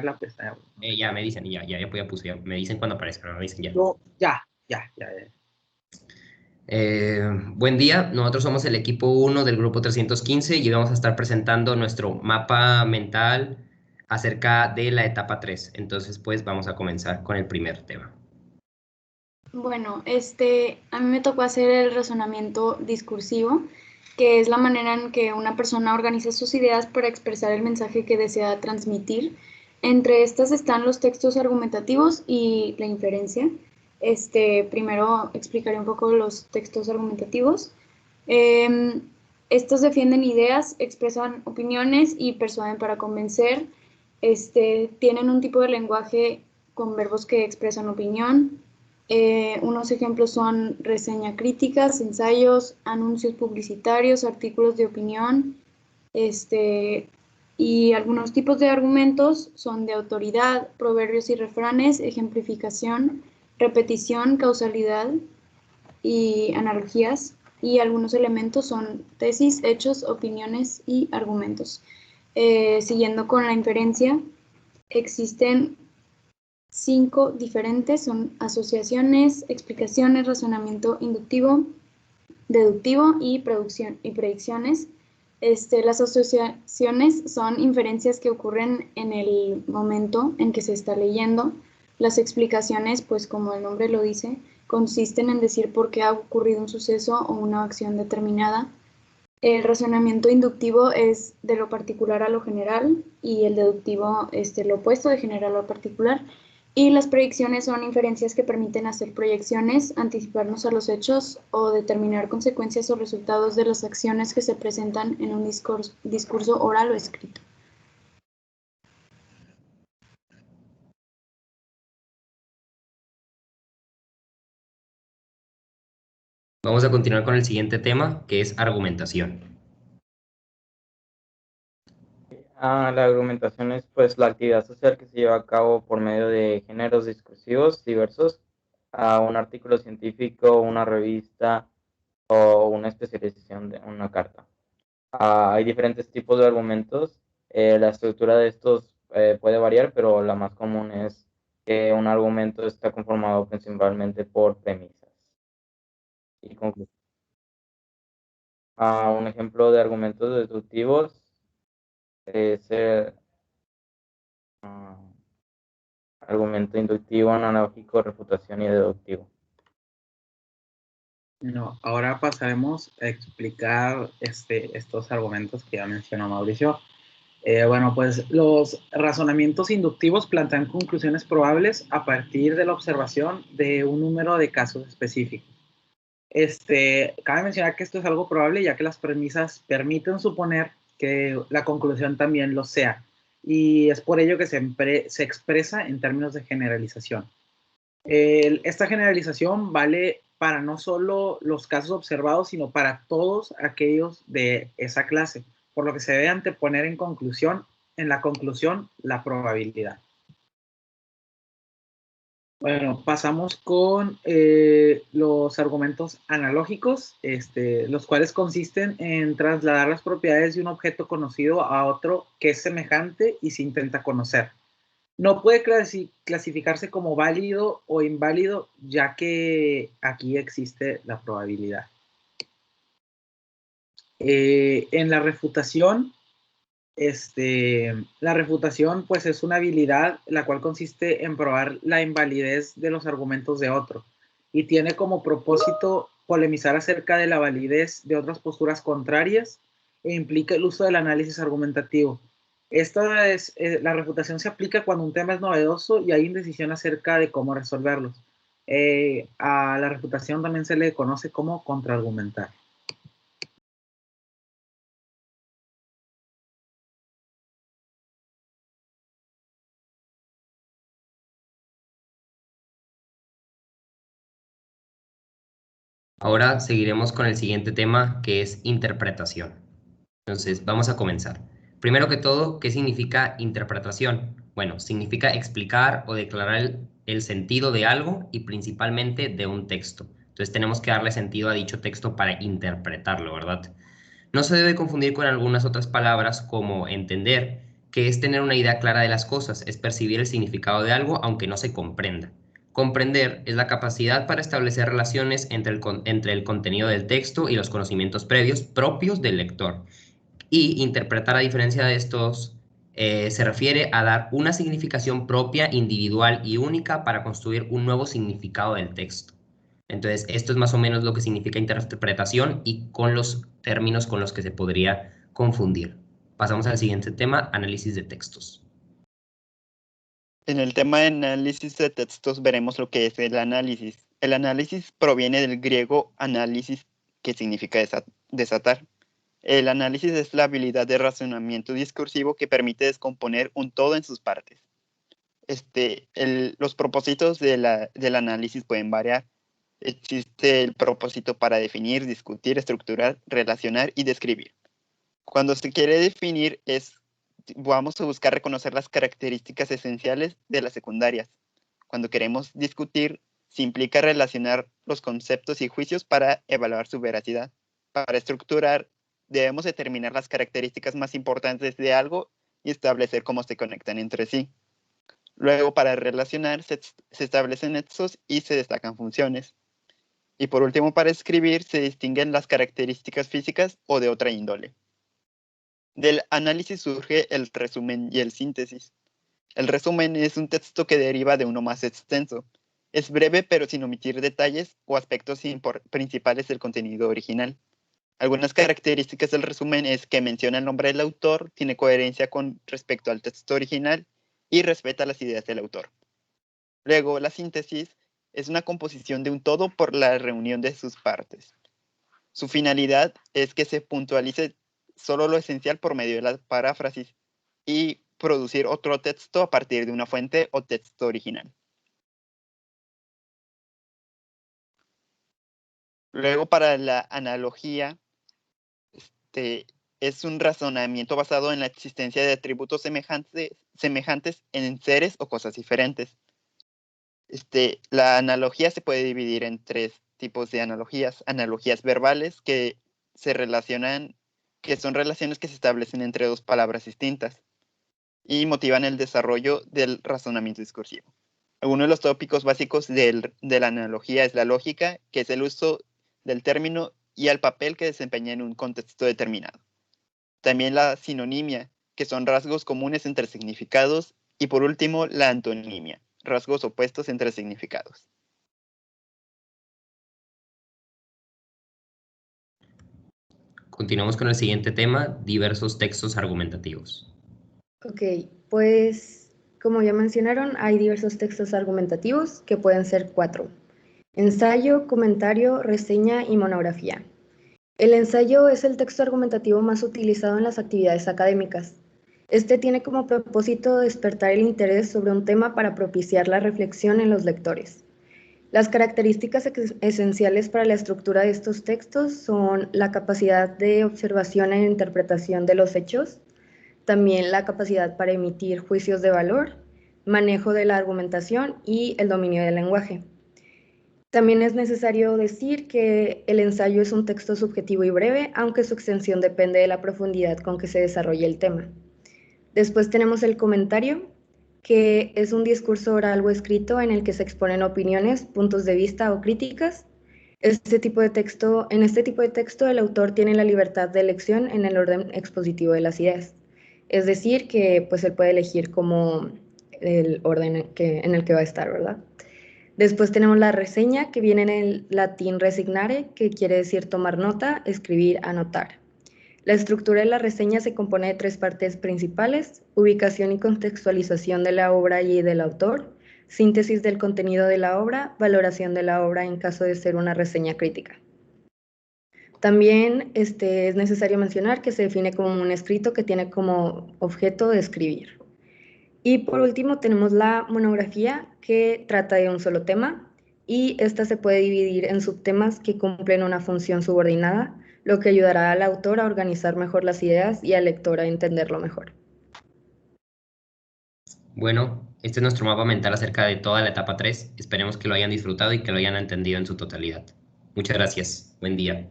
la pestaña. Ya me dicen, ya puse, ya me dicen cuando aparezca, me dicen ya. No, ya. Buen día, nosotros somos el equipo 1 del grupo 315 y vamos a estar presentando nuestro mapa mental acerca de la etapa 3. Entonces, pues vamos a comenzar con el primer tema. Bueno, a mí me tocó hacer el razonamiento discursivo, que es la manera en que una persona organiza sus ideas para expresar el mensaje que desea transmitir. Entre estas están los textos argumentativos y la inferencia. Primero explicaré un poco los textos argumentativos. Estos defienden ideas, expresan opiniones y persuaden para convencer. Tienen un tipo de lenguaje con verbos que expresan opinión. Unos ejemplos son reseña críticas, ensayos, anuncios publicitarios, artículos de opinión, y algunos tipos de argumentos son de autoridad, proverbios y refranes, ejemplificación, repetición, causalidad y analogías, y algunos elementos son tesis, hechos, opiniones y argumentos. Siguiendo con la inferencia, existen 5 diferentes, son asociaciones, explicaciones, razonamiento inductivo, deductivo y predicciones. Las asociaciones son inferencias que ocurren en el momento en que se está leyendo. Las explicaciones, pues como el nombre lo dice, consisten en decir por qué ha ocurrido un suceso o una acción determinada. El razonamiento inductivo es de lo particular a lo general y el deductivo lo opuesto, de general a lo particular. Y las predicciones son inferencias que permiten hacer proyecciones, anticiparnos a los hechos o determinar consecuencias o resultados de las acciones que se presentan en un discurso oral o escrito. Vamos a continuar con el siguiente tema, que es argumentación. La argumentación es pues la actividad social que se lleva a cabo por medio de géneros discursivos diversos, a un artículo científico, una revista o una especialización de una carta. Hay diferentes tipos de argumentos. La estructura de estos puede variar, pero la más común es que un argumento está conformado principalmente por premisas y conclusiones. Un ejemplo de argumentos deductivos es el argumento inductivo, analógico, refutación y deductivo. No, ahora pasaremos a explicar estos argumentos que ya mencionó Mauricio. Bueno, pues los razonamientos inductivos plantean conclusiones probables a partir de la observación de un número de casos específicos. Cabe mencionar que esto es algo probable, ya que las premisas permiten suponer que la conclusión también lo sea, y es por ello que se expresa en términos de generalización. Esta generalización vale para no solo los casos observados, sino para todos aquellos de esa clase, por lo que se debe anteponer en la conclusión la probabilidad. Bueno, pasamos con los argumentos analógicos, los cuales consisten en trasladar las propiedades de un objeto conocido a otro que es semejante y se intenta conocer. No puede clasificarse como válido o inválido, ya que aquí existe la probabilidad. En la refutación, la refutación pues es una habilidad la cual consiste en probar la invalidez de los argumentos de otro y tiene como propósito polemizar acerca de la validez de otras posturas contrarias e implica el uso del análisis argumentativo. La refutación se aplica cuando un tema es novedoso y hay indecisión acerca de cómo resolverlos. A la refutación también se le conoce como contraargumentar. Ahora seguiremos con el siguiente tema, que es interpretación. Entonces, vamos a comenzar. Primero que todo, ¿qué significa interpretación? Bueno, significa explicar o declarar el sentido de algo y principalmente de un texto. Entonces, tenemos que darle sentido a dicho texto para interpretarlo, ¿verdad? No se debe confundir con algunas otras palabras como entender, que es tener una idea clara de las cosas, es percibir el significado de algo aunque no se comprenda. Comprender es la capacidad para establecer relaciones entre el contenido del texto y los conocimientos previos propios del lector. Y interpretar, a diferencia de estos, se refiere a dar una significación propia, individual y única para construir un nuevo significado del texto. Entonces, esto es más o menos lo que significa interpretación y con los términos con los que se podría confundir. Pasamos al siguiente tema, análisis de textos. En el tema de análisis de textos veremos lo que es el análisis. El análisis proviene del griego análisis, que significa desatar. El análisis es la habilidad de razonamiento discursivo que permite descomponer un todo en sus partes. Los propósitos del análisis pueden variar. Existe el propósito para definir, discutir, estructurar, relacionar y describir. Cuando se quiere definir vamos a buscar reconocer las características esenciales de las secundarias. Cuando queremos discutir, se implica relacionar los conceptos y juicios para evaluar su veracidad. Para estructurar, debemos determinar las características más importantes de algo y establecer cómo se conectan entre sí. Luego, para relacionar, se establecen nexos y se destacan funciones. Y por último, para escribir, se distinguen las características físicas o de otra índole. Del análisis surge el resumen y el síntesis. El resumen es un texto que deriva de uno más extenso. Es breve pero sin omitir detalles o aspectos principales del contenido original. Algunas características del resumen es que menciona el nombre del autor, tiene coherencia con respecto al texto original y respeta las ideas del autor. Luego, la síntesis es una composición de un todo por la reunión de sus partes. Su finalidad es que se puntualice solo lo esencial por medio de la paráfrasis y producir otro texto a partir de una fuente o texto original. Luego, para la analogía, es un razonamiento basado en la existencia de atributos semejantes en seres o cosas diferentes. La analogía se puede dividir en tres tipos de analogías. Analogías verbales que son relaciones que se establecen entre dos palabras distintas y motivan el desarrollo del razonamiento discursivo. Algunos de los tópicos básicos de la analogía es la lógica, que es el uso del término y el papel que desempeña en un contexto determinado. También la sinonimia, que son rasgos comunes entre significados, y por último la antonimia, rasgos opuestos entre significados. Continuamos con el siguiente tema, diversos textos argumentativos. Ok, pues como ya mencionaron, hay diversos textos argumentativos que pueden ser 4. Ensayo, comentario, reseña y monografía. El ensayo es el texto argumentativo más utilizado en las actividades académicas. Este tiene como propósito despertar el interés sobre un tema para propiciar la reflexión en los lectores. Las características esenciales para la estructura de estos textos son la capacidad de observación e interpretación de los hechos, también la capacidad para emitir juicios de valor, manejo de la argumentación y el dominio del lenguaje. También es necesario decir que el ensayo es un texto subjetivo y breve, aunque su extensión depende de la profundidad con que se desarrolle el tema. Después tenemos el comentario, que es un discurso oral o escrito en el que se exponen opiniones, puntos de vista o críticas. En este tipo de texto el autor tiene la libertad de elección en el orden expositivo de las ideas. Es decir, que pues él puede elegir como el orden en el que va a estar, ¿verdad? Después tenemos la reseña, que viene en el latín resignare, que quiere decir tomar nota, escribir, anotar. La estructura de la reseña se compone de 3 partes principales: ubicación y contextualización de la obra y del autor, síntesis del contenido de la obra, valoración de la obra en caso de ser una reseña crítica. También es necesario mencionar que se define como un escrito que tiene como objeto de escribir. Y por último tenemos la monografía, que trata de un solo tema, y esta se puede dividir en subtemas que cumplen una función subordinada, lo que ayudará al autor a organizar mejor las ideas y al lector a entenderlo mejor. Bueno, este es nuestro mapa mental acerca de toda la etapa 3. Esperemos que lo hayan disfrutado y que lo hayan entendido en su totalidad. Muchas gracias. Buen día.